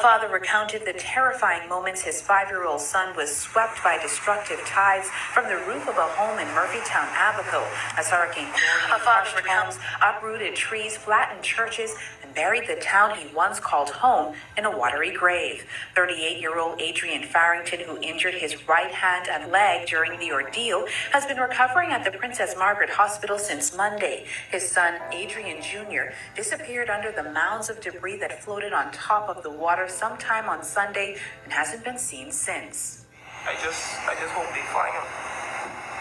father recounted the terrifying moments his 5-year-old son was swept by destructive tides from the roof of a home in Murphytown, Abaco, as Hurricane Dorian crushed homes, uprooted trees, flattened churches, and buried the town he once called home in a watery grave. 38-year-old Adrian Farrington, who injured his right hand and leg during the ordeal, has been recovering at the Princess Margaret Hospital since Monday. His son, Adrian Jr., disappeared under the mounds of debris that floated on top of the water sometime on Sunday and hasn't been seen since. I just hope they find him.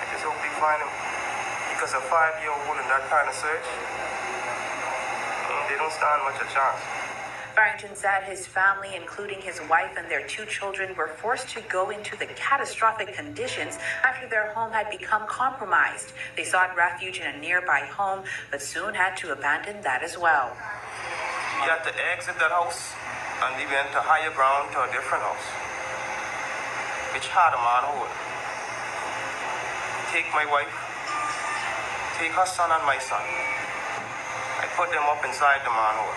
I just hope they find him. Because a 5-year-old in that kind of search, they don't stand much a chance. Farrington said his family, including his wife and their 2 children, were forced to go into the catastrophic conditions after their home had become compromised. They sought refuge in a nearby home, but soon had to abandon that as well. We had to exit that house, and we went to higher ground to a different house, which had a manhole. Take my wife, take her son and my son. I put them up inside the manhole.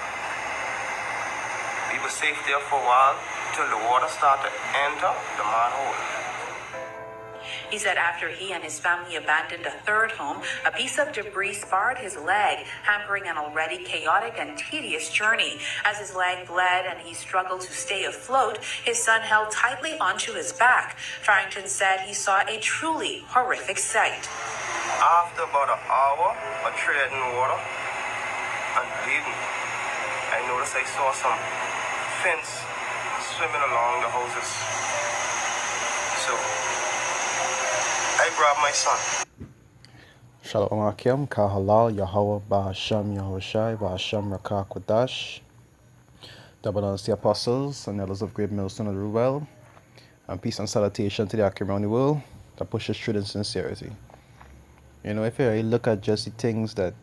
We were safe there for a while till the water started to enter the manhole. He said after he and his family abandoned a 3rd home, a piece of debris sparred his leg, hampering an already chaotic and tedious journey. As his leg bled and he struggled to stay afloat, his son held tightly onto his back. Farrington said he saw a truly horrific sight. After about an hour of treading water and bleeding, I noticed I saw some fence swimming along the houses. So I grabbed my son. Shalom Akim, Kahalal, Yahweh, Ba'ashem, Yahushai, Ba'ashem, Rakak, Wadash. Double honors to the apostles and elders of Great Millstone and Ruel. And peace and salutation to the Akim around the world that pushes truth and sincerity. You know, if you really look at just the things that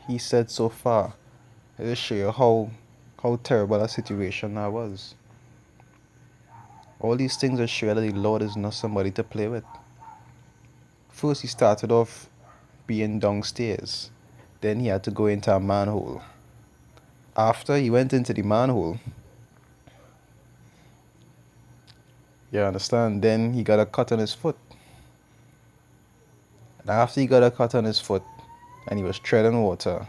he said so far, it will show you how terrible that situation that was. All these things are sure that the Lord is not somebody to play with. First, he started off being downstairs. Then he had to go into a manhole. After he went into the manhole, you understand, then he got a cut on his foot. And after he got a cut on his foot and he was treading water,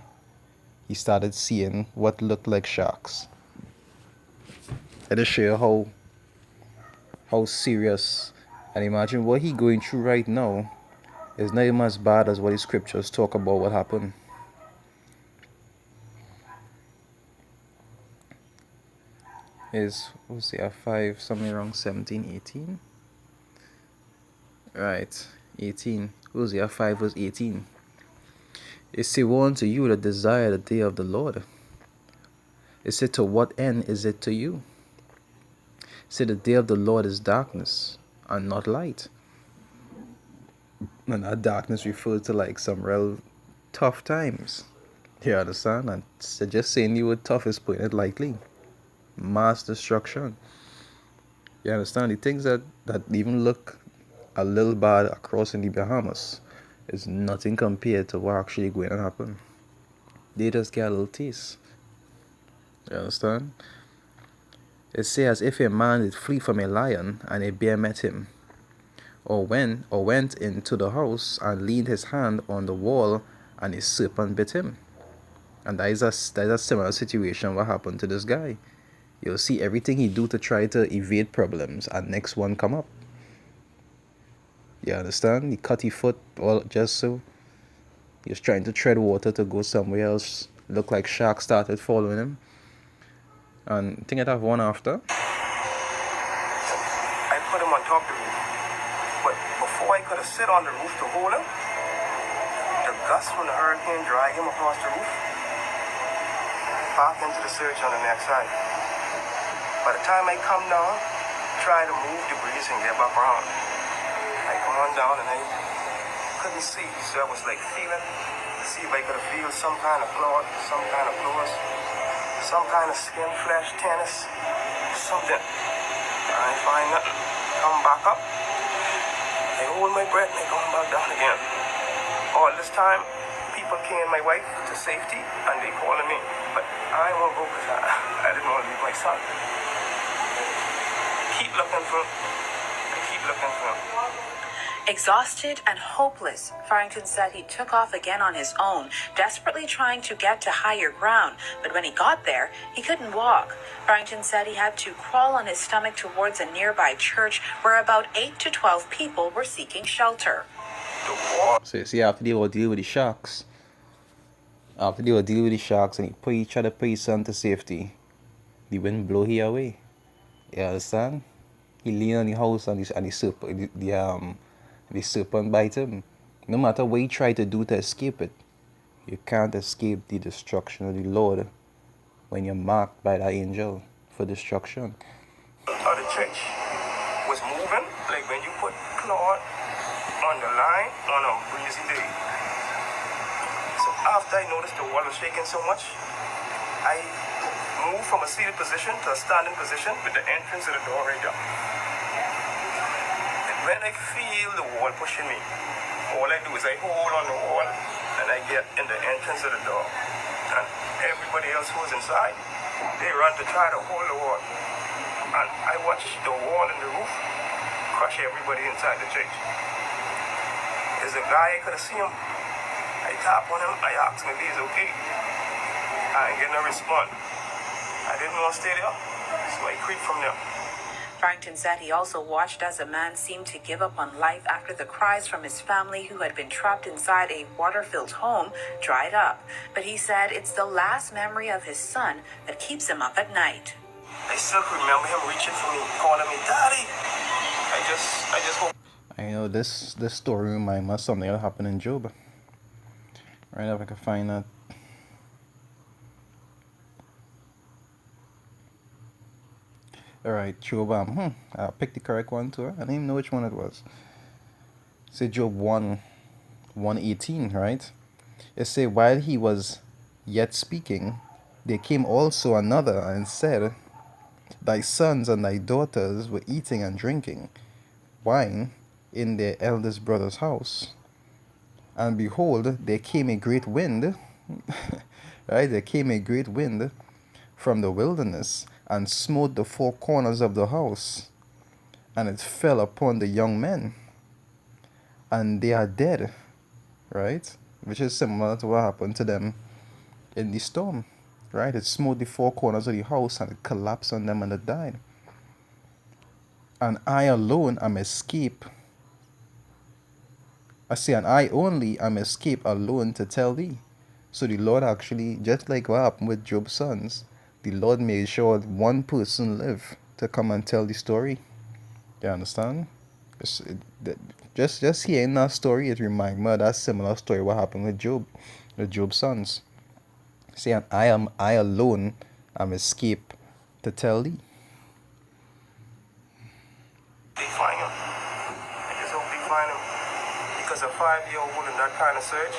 he started seeing what looked like sharks. It just show you how serious, and imagine what he going through right now is not even as bad as what the scriptures talk about what happened. Is, what's the 5, something around 17, 18? Right, 18. Hosea 5 verse 18. It say, woe unto you that desire the day of the Lord. It said, to what end is it to you? It said, the day of the Lord is darkness and not light. And that darkness refers to like some real tough times. You understand? And so just saying the word tough is putting it lightly. Mass destruction. You understand? The things that even look a little bad across in the Bahamas is nothing compared to what actually going to happen. They just get a little taste. You understand? It says, if a man did flee from a lion and a bear met him, or went into the house and leaned his hand on the wall and a serpent bit him. And that is a similar situation what happened to this guy. You'll see everything he do to try to evade problems and next one come up. You understand? He cut his foot all just so. He was trying to tread water to go somewhere else. Looked like sharks started following him. And I think I'd have one after. I put him on top of the roof. But before I could have sit on the roof to hold him, the gust from the hurricane dragged him across the roof, back into the search on the next side. By the time I come down, try to move debris and get back around, I come on down and I couldn't see. So I was like feeling, see if I could feel some kind of cloth, some kind of claws, some kind of skin, flesh, tennis, something. I ain't find nothing. Come back up. I hold my breath and I come back down again. All this time, people carrying my wife to safety and they calling me. But I won't go because I didn't want to leave my son. looking for him. I keep looking for him. Exhausted and hopeless, Farrington said he took off again on his own, desperately trying to get to higher ground. But when he got there, he couldn't walk. Farrington said he had to crawl on his stomach towards a nearby church where about 8 to 12 people were seeking shelter. So you see, after they will deal with the sharks, and he put each other put his son to safety, the wind blow he away. You understand? He lean on the house and the serpent bite him. No matter what he try to do to escape it, you can't escape the destruction of the Lord when you're marked by that angel for destruction. The church was moving like when you put cloth on the line on a breezy day. So after I noticed the wall was shaking so much, I moved from a seated position to a standing position with the entrance of the door right there. And when I feel the wall pushing me, all I do is I hold on the wall and I get in the entrance of the door. And everybody else who's inside, they run to try to hold the wall. And I watch the wall and the roof crush everybody inside the church. There's a guy, I could have seen him. I tap on him, I asked him if he's okay. I ain't getting a response. I didn't want to stay there, so I creeped from there. Farrington said he also watched as a man seemed to give up on life after the cries from his family who had been trapped inside a water-filled home dried up. But he said it's the last memory of his son that keeps him up at night. I still remember him reaching for me, calling me, Daddy. I just hope. I know this story reminds me of something that happened in Job. Right, if I can find that. Alright, Job, I picked the correct one too. I didn't even know which one it was. Say Job 1:18, right? It say, while he was yet speaking, there came also another and said, thy sons and thy daughters were eating and drinking wine in their eldest brother's house. And behold, there came a great wind, right? There came a great wind from the wilderness and smote the four corners of the house, and it fell upon the young men, and they are dead, right? Which is similar to what happened to them in the storm, right? It smote the four corners of the house and it collapsed on them and they died. And I alone am escape. I say, and I only am escape alone to tell thee. So the Lord actually, just like what happened with Job's sons, the Lord made sure one person lived to come and tell the story. You understand? Just hearing that story, it reminds me of that similar story what happened with Job's sons. Saying, I alone am escape to tell thee. They find him. I just hope they find him. Because a 5-year-old in that kind of search,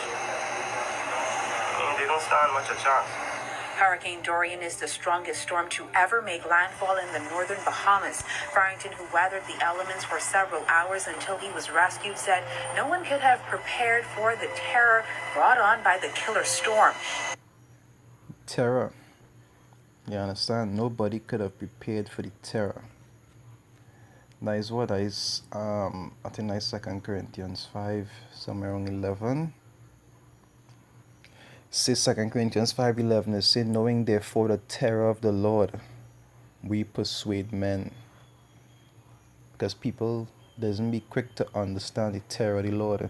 they don't stand much a chance. Hurricane Dorian is the strongest storm to ever make landfall in the northern Bahamas. Farrington, who weathered the elements for several hours until he was rescued, said no one could have prepared for the terror brought on by the killer storm. Terror. You understand? Nobody could have prepared for the terror. That is what is, I think that's 2 Corinthians 5, somewhere around 11. Says 2 Corinthians 5:11 is saying, knowing therefore the terror of the Lord, we persuade men. Because people doesn't be quick to understand the terror of the Lord.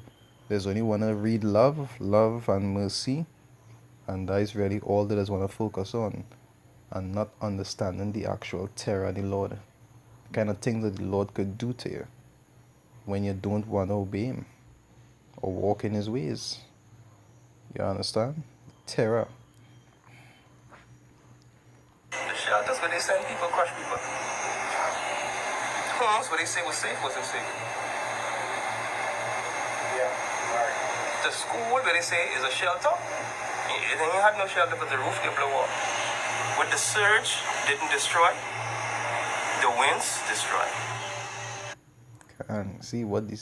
There's only want to read love and mercy, and that is really all they just want to focus on, and not understanding the actual terror of the Lord. The kind of things that the Lord could do to you when you don't want to obey Him or walk in His ways. You understand? Terror. The shelters where they send people, crush people. Homes where they say was safe, wasn't safe. Yeah, right. The school where they say is a shelter, and you had no shelter but the roof they blow off. What the surge didn't destroy, the winds destroy. And see what the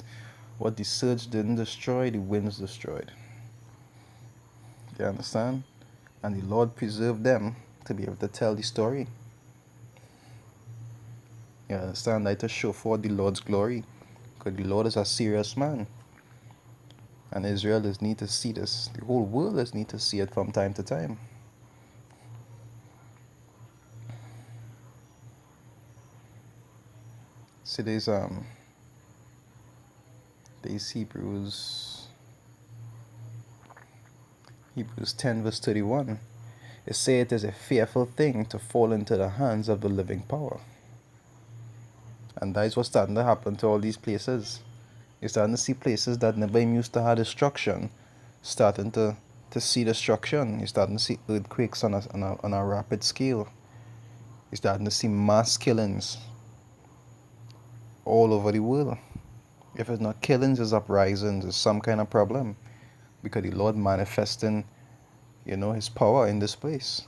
surge didn't destroy, the winds destroyed. You understand? And the Lord preserved them to be able to tell the story. You understand? That to show forth the Lord's glory. Because the Lord is a serious man. And Israel is need to see this. The whole world is need to see it from time to time. See these Hebrews 10 verse 31. It say it is a fearful thing to fall into the hands of the living power. And that is what's starting to happen to all these places. You're starting to see places that never even used to have destruction starting to see destruction. You're starting to see earthquakes on a rapid scale. You're starting to see mass killings all over the world. If it's not killings, it's uprisings, it's some kind of problem. Because the Lord manifesting, his power in this place.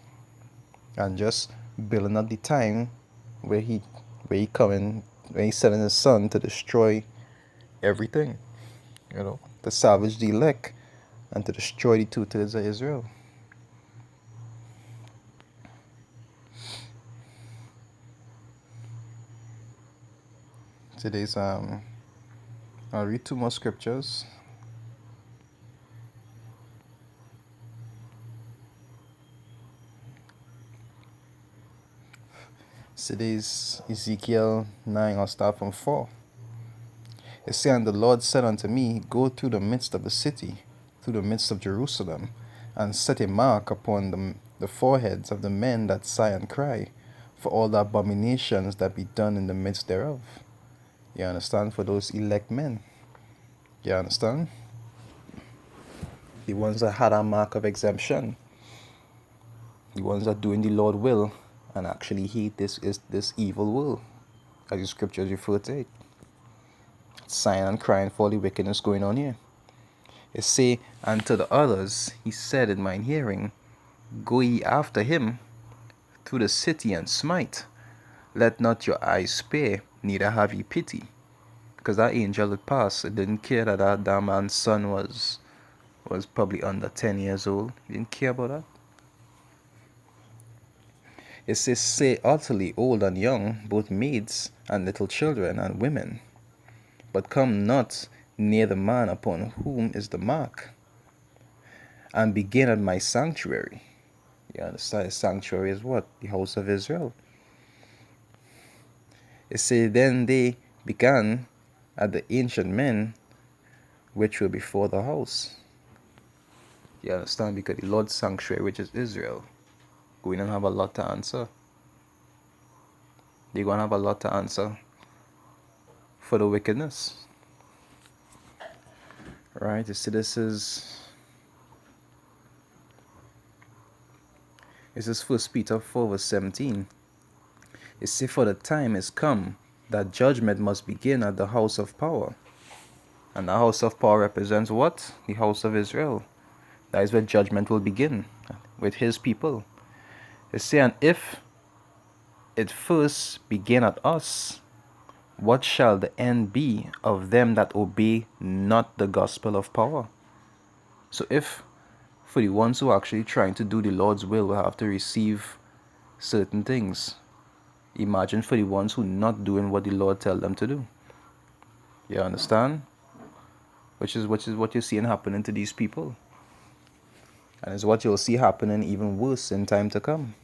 And just building up the time where he coming, when he's sending his son to destroy everything. To salvage the elect and to destroy the 2/3 of Israel. Today's I'll read 2 more scriptures. Today's Ezekiel 9. I'll start from 4. It says, "And the Lord said unto me, Go through the midst of the city, through the midst of Jerusalem, and set a mark upon the foreheads of the men that sigh and cry, for all the abominations that be done in the midst thereof." You understand? For those elect men. You understand? The ones that had a mark of exemption. The ones that doing the Lord's will and actually hate this evil will. As the scriptures refer to it. Sighing and crying for all the wickedness going on here. It say, "And to the others he said in mine hearing, Go ye after him through the city and smite. Let not your eyes spare, neither have ye pity." Because that angel had passed. It didn't care that that man's son was probably under 10 years old. He didn't care about that. It says, "Say utterly old and young, both maids and little children and women. But come not near the man upon whom is the mark, and begin at my sanctuary." You understand? The sanctuary is what? The house of Israel. It says, "Then they began at the ancient men which were before the house." You understand? Because the Lord's sanctuary, which is Israel, going to have a lot to answer. They're going to have a lot to answer for the wickedness. Right? You see, this is 1 Peter 4 verse 17. It says, "For the time is come that judgment must begin at the house of power." And the house of power represents what? The house of Israel. That is where judgment will begin, with his people. It says, "And if it first begin at us, what shall the end be of them that obey not the gospel of power?" So if for the ones who are actually trying to do the Lord's will have to receive certain things, imagine for the ones who not doing what the Lord tell them to do. You understand? Which is what you're seeing happening to these people. And it's what you'll see happening even worse in time to come.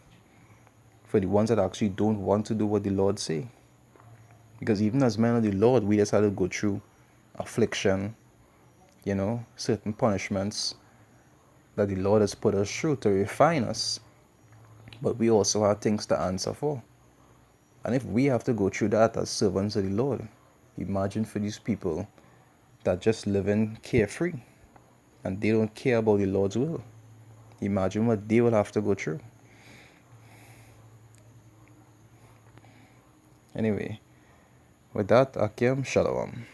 For the ones that actually don't want to do what the Lord say. Because even as men of the Lord, we just had to go through affliction, certain punishments that the Lord has put us through to refine us. But we also have things to answer for. And if we have to go through that as servants of the Lord, imagine for these people that just living carefree and they don't care about the Lord's will. Imagine what they will have to go through. Anyway, with that, Akim Shalom.